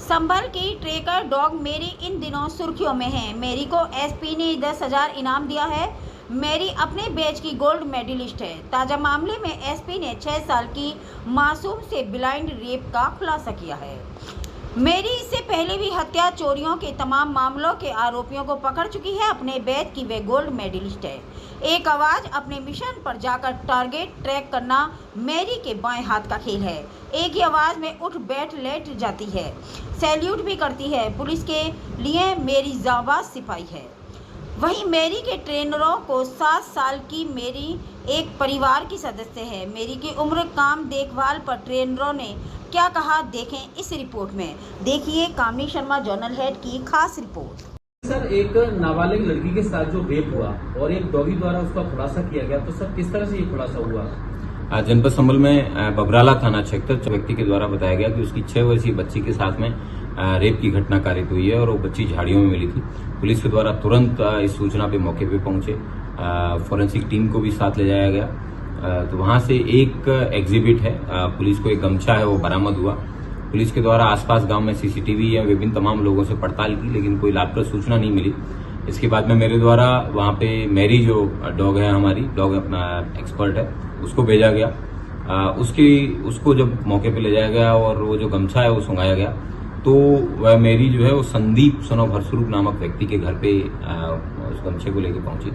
संभल की trekker dog मेरी इन दिनों सुर्खियों में है। मेरी को एसपी ने 10,000 इनाम दिया है। मेरी अपने बैच की गोल्ड मेडलिस्ट है। ताज़ा मामले में एसपी ने 6 साल की मासूम से ब्लाइंड रेप का खुलासा किया है। मेरी इससे पहले भी हत्या चोरियों के तमाम मामलों के आरोपियों को पकड़ चुकी है। अपने बैच की वे गोल्ड मेडलिस्ट है। एक आवाज़ अपने मिशन पर जाकर टारगेट ट्रैक करना मेरी के बाएं हाथ का खेल है। एक ही आवाज़ में उठ बैठ लेट जाती है, सैल्यूट भी करती है। पुलिस के लिए मेरी जाबाज सिपाही है। वहीं मेरी के ट्रेनरों को 7 साल की मेरी एक परिवार की सदस्य है। मेरी की उम्र काम देखभाल पर ट्रेनरों ने क्या कहा, देखें इस रिपोर्ट में। देखिए कामिनी शर्मा जर्नल हेड की खास रिपोर्ट। सर, एक नाबालिग लड़की के साथ जो रेप हुआ और एक डॉगी द्वारा उसका खुलासा किया गया, तो सर किस तरह से ये खुलासा हुआ? जनपद संभल में बबराला थाना क्षेत्र व्यक्ति के द्वारा बताया गया कि उसकी 6 वर्षीय बच्ची के साथ में रेप की घटना कारित हुई है और वो बच्ची झाड़ियों में मिली थी। पुलिस के द्वारा तुरंत इस सूचना पे मौके पे पहुंचे, फॉरेंसिक टीम को भी साथ ले जाया गया। तो वहां से एक एग्जिबिट है, पुलिस को एक गमछा है, वो बरामद हुआ। पुलिस के द्वारा आसपास गांव में सीसीटीवी या विभिन्न तमाम लोगों से पड़ताल की, लेकिन कोई लाभप्रद सूचना नहीं मिली। इसके बाद में मेरे द्वारा वहां पे मेरी जो डॉग है, हमारी डॉग एक्सपर्ट है, उसको भेजा गया। उसको जब मौके पे ले जाया गया और वो जो गमछा है वो सुंघाया गया, तो वह मेरी जो है वो संदीप सन ऑफ हरसरूप नामक व्यक्ति के घर पे उस गमछे को लेकर पहुंची।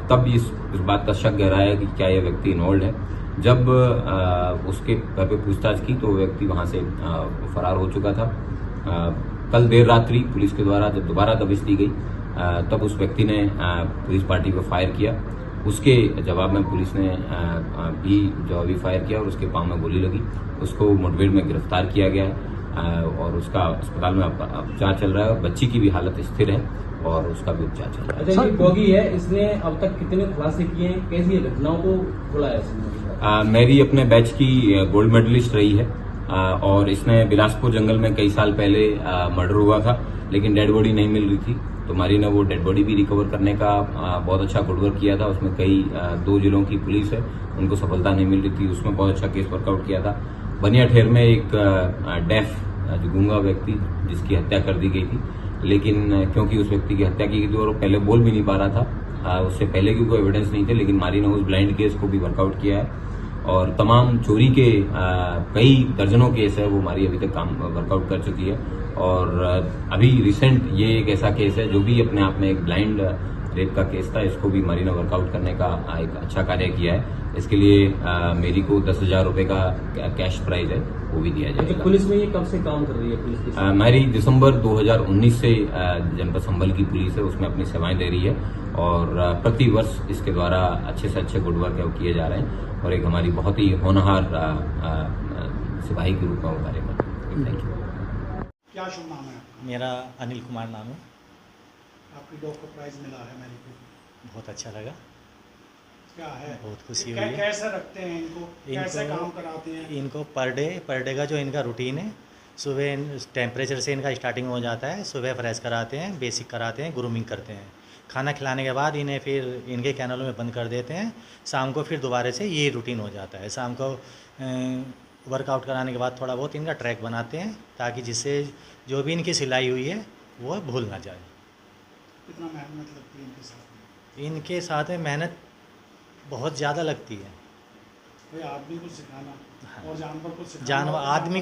तब इस बात का शक गहराया कि क्या यह व्यक्ति इन्वॉल्व है। जब उसके घर पे पूछताछ की तो व्यक्ति वहां से फरार हो चुका था। कल देर रात्रि पुलिस के द्वारा जब दोबारा दबिश दी गई, तब उस व्यक्ति ने पुलिस पार्टी पर फायर किया। उसके जवाब में पुलिस ने भी जवाबी फायर किया और उसके पांव में गोली लगी। उसको मुठभेड़ में गिरफ्तार किया गया है और उसका अस्पताल में उपचार चल रहा है। बच्ची की भी हालत स्थिर है और उसका भी उपचार चल रहा है। अच्छा, ये डॉगी है, इसने अब तक कितने खुलासे किए हैं, कैसी घटनाओं को खुलाया इसने? मेरी अपने बैच की गोल्ड मेडलिस्ट रही है और इसने बिलासपुर जंगल में कई साल पहले मर्डर हुआ था, लेकिन डेड बॉडी नहीं मिल रही थी। तो मारी ने वो डेड बॉडी भी रिकवर करने का बहुत अच्छा गुडवर्क किया था। उसमें कई 2 जिलों की पुलिस है, उनको सफलता नहीं मिल रही थी। उसमें बहुत अच्छा केस वर्कआउट किया था। बनिया ठेर में एक डेफ जो गूंगा व्यक्ति जिसकी हत्या कर दी गई थी, लेकिन क्योंकि उस व्यक्ति की हत्या की गई थी और वो पहले बोल भी नहीं पा रहा था, उससे पहले की कोई एविडेंस नहीं थे, लेकिन मारी ने उस ब्लाइंड केस को भी वर्कआउट किया है। और तमाम चोरी के कई दर्जनों केस है वो मारी अभी तक काम वर्कआउट कर चुकी है। और अभी रिसेंट ये एक ऐसा केस है जो भी अपने आप में एक ब्लाइंड रेप का केस था, इसको भी मारी ने वर्कआउट करने का एक अच्छा कार्य किया है। इसके लिए मेरी को 10,000 रुपए का कैश प्राइज है, वो भी दिया जाएगा। तो पुलिस में ये कब से काम कर रही है? पुलिस के साथ मेरी दिसंबर 2019 से जनपद संभल की पुलिस है, उसमें अपनी सेवाएं दे रही है और प्रति वर्ष इसके द्वारा अच्छे से अच्छे गुड वर्क है वो किए जा रहे हैं और एक हमारी बहुत ही होनहार सिपाही के रूप में वो कार्य कर रही है। Thank you. क्या शुभ नाम है आपका? मेरा अनिल कुमार नाम है। आपकी डॉग को प्राइज मिला है मेरी को, बहुत अच्छा लगा, क्या है? बहुत खुशी हुई है। कैसे रखते हैं इनको, कैसे काम कराते हैं इनको पर डे का जो इनका रूटीन है, सुबह टेम्परेचर से इनका स्टार्टिंग हो जाता है। सुबह फ्रेश कराते हैं, बेसिक कराते हैं, ग्रूमिंग करते हैं। खाना खिलाने के बाद इन्हें फिर इनके कैनलों में बंद कर देते हैं। शाम को फिर दोबारा से ये रूटीन हो जाता है। शाम को वर्कआउट कराने के बाद थोड़ा बहुत इनका ट्रैक बनाते हैं, ताकि जिससे जो भी इनकी सिलाई हुई है वो भूल ना जाए। कितना मेहनत लगती है इनके साथ में? इनके साथ में मेहनत बहुत ज़्यादा लगती है। भाई आदमी को सिखाना और जानवर को सिखाना, जानवर आदमी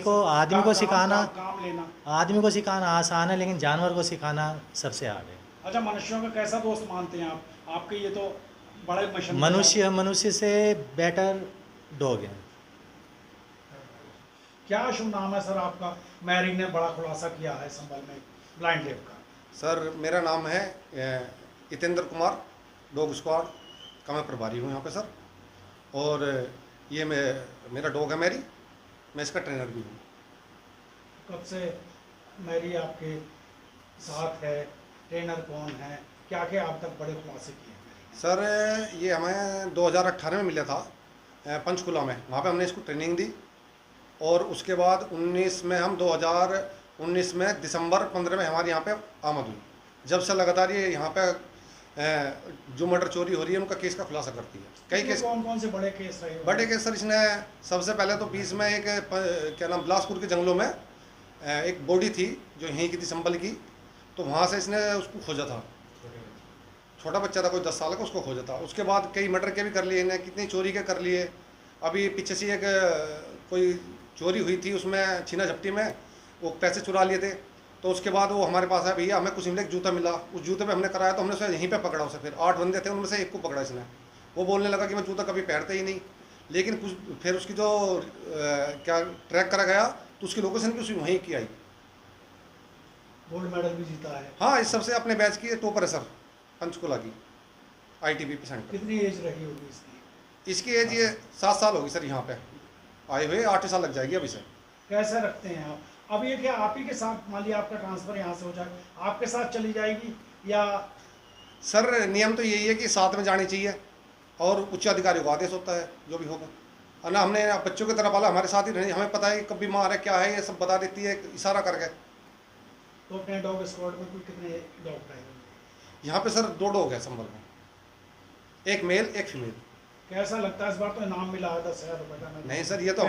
को सिखाना, काम लेना, आदमी को सिखाना आसान है, लेकिन जानवर को सिखाना सबसे हार्ड है। अच्छा, मनुष्यों का कैसा दोस्त मानते हैं आप? आपके ये तो बड़े मनुष्य से बेटर डॉग है। क्या शुभ नाम है सर आपका? मैरी ने बड़ा खुलासा किया है संभल में ब्लाइंड रेप का। सर, मेरा नाम है जितेंद्र कुमार, डॉग स्क्वाड का मैं प्रभारी हूँ यहाँ पे सर। और ये मेरा डॉग है मैरी, मैं इसका ट्रेनर भी हूँ। कब से मैरी आपके साथ है? ट्रेनर कौन है? क्या क्या आप तक बड़े खुलासे किए हैं? सर, ये हमें 2018 में मिला था पंचकुला में, वहाँ पे हमने इसको ट्रेनिंग दी। और उसके बाद 2019 में दिसंबर 15 में हमारे यहाँ पे आमद हुई। जब से लगातार ये यहाँ पे जो मर्डर चोरी हो रही है उनका केस का खुलासा करती है। कई केस, कौन कौन से बड़े केस रहे? बड़े केस सर इसने सबसे पहले तो 20 में एक क्या नाम बिलासपुर के जंगलों में एक बॉडी थी जो यहीं की थी संभल की, तो वहाँ से इसने उसको खोजा था। छोटा बच्चा था कोई 10 साल का, उसको खोजा था। उसके बाद कई मर्डर के भी कर लिए इन्हें, कितनी चोरी के कर लिए। अभी पीछे से एक कोई चोरी हुई थी, उसमें छीना झपटी में वो पैसे चुरा लिए थे। तो उसके बाद वो हमारे पास है, भैया हमें कुछ मिले, जूता मिला, उस जूते पे हमने कराया तो हमने उसे यहीं पे पकड़ा उसे। फिर 8 बंदे थे, उनमें से एक को पकड़ा इसने। वो बोलने लगा कि मैं जूता कभी पहनते ही नहीं, लेकिन कुछ फिर उसकी जो क्या ट्रैक करा गया तो उसकी लोकेशन भी उसी वहीं की आई। गोल्ड मेडल भी जीता है। हाँ, इस सबसे अपने बैच की टॉपर है सर, पंचकुला की ITBP सेंटर। कितनी एज रही होगी इसकी? इसकी एज ये 7 साल होगी सर, यहाँ पे आए हुए 8 साल लग जाएगी अभी से। कैसे रखते हैं आप? अब ये क्या आप ही के साथ, मान लिया आपका ट्रांसफर यहाँ से हो जाए, आपके साथ चली जाएगी या? सर नियम तो यही है कि साथ में जानी चाहिए और उच्च अधिकारियों को आदेश होता है जो भी होगा। और ना हमने बच्चों की तरह पाला, हमारे साथ ही रहनी, हमें पता है कि कब बीमार है क्या है, ये सब बता देती है इशारा करके। तो अपने डॉग स्क्वाड में कुल कितने डॉग रहे? यहाँ पे सर 2 डॉग है संभल में, एक मेल एक फीमेल। कैसा लगता है? इस बार तो इनाम मिला है 10,000 रुपये का। नहीं सर, ये तो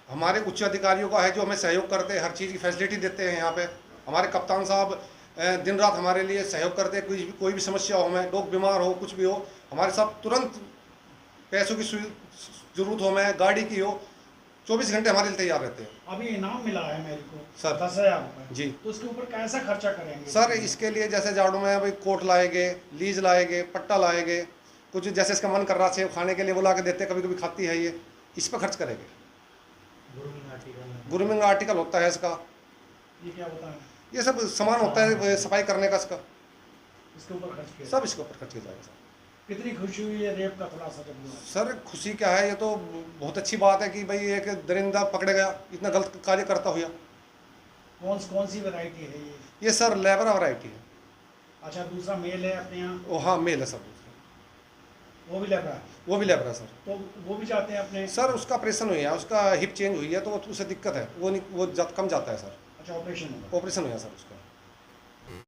हमारे उच्च अधिकारियों का है जो हमें सहयोग करते हैं, हर चीज़ की फैसिलिटी देते हैं। यहाँ पे हमारे कप्तान साहब दिन रात हमारे लिए सहयोग करते हैं। कोई भी समस्या हो, हमें डॉग बीमार हो, कुछ भी हो, हमारे साथ तुरंत पैसों की जरूरत हो, हमें गाड़ी की हो, 24 घंटे हमारे लिए तैयार रहते हैं। अभी इनाम मिला है मेरे को सर 10,000 रुपये जी। तो उसके ऊपर कैसा खर्चा करेंगे? सर इसके लिए जैसे झाड़ू में भाई कोट लाएंगे, लीज लाएंगे, पट्टा लाएंगे, कुछ जैसे इसका मन कर रहा सेब खाने के लिए वो ला के देते, कभी कभी खाती है ये, इस पर खर्च करेंगे। ग्रूमिंग आर्टिकल होता है इसका, ये क्या होता है? ये सब सामान होता है सफाई करने का, इसका इसके ऊपर खर्च किया? सब इसके ऊपर खर्च किया जाएगा सर। कितनी खुशी हुई है रेप का खुलासा जब हुआ? सर खुशी क्या है, ये तो बहुत अच्छी बात है कि भाई एक दरिंदा पकड़े गया, इतना गलत कार्य करता हुआ। कौन सी वैरायटी है ये? ये सर लेबरा वैरायटी है। अच्छा, दूसरा मेल है अपने यहाँ? ओ हाँ, मेल है सर, वो भी लेबरा है? वो भी लेबरा सर। तो वो भी जाते हैं अपने? सर उसका ऑपरेशन हुई है, उसका हिप चेंज हुई है तो उसे दिक्कत है, वो कम जाता है सर। अच्छा, ऑपरेशन हुआ? ऑपरेशन हुआ सर उसका।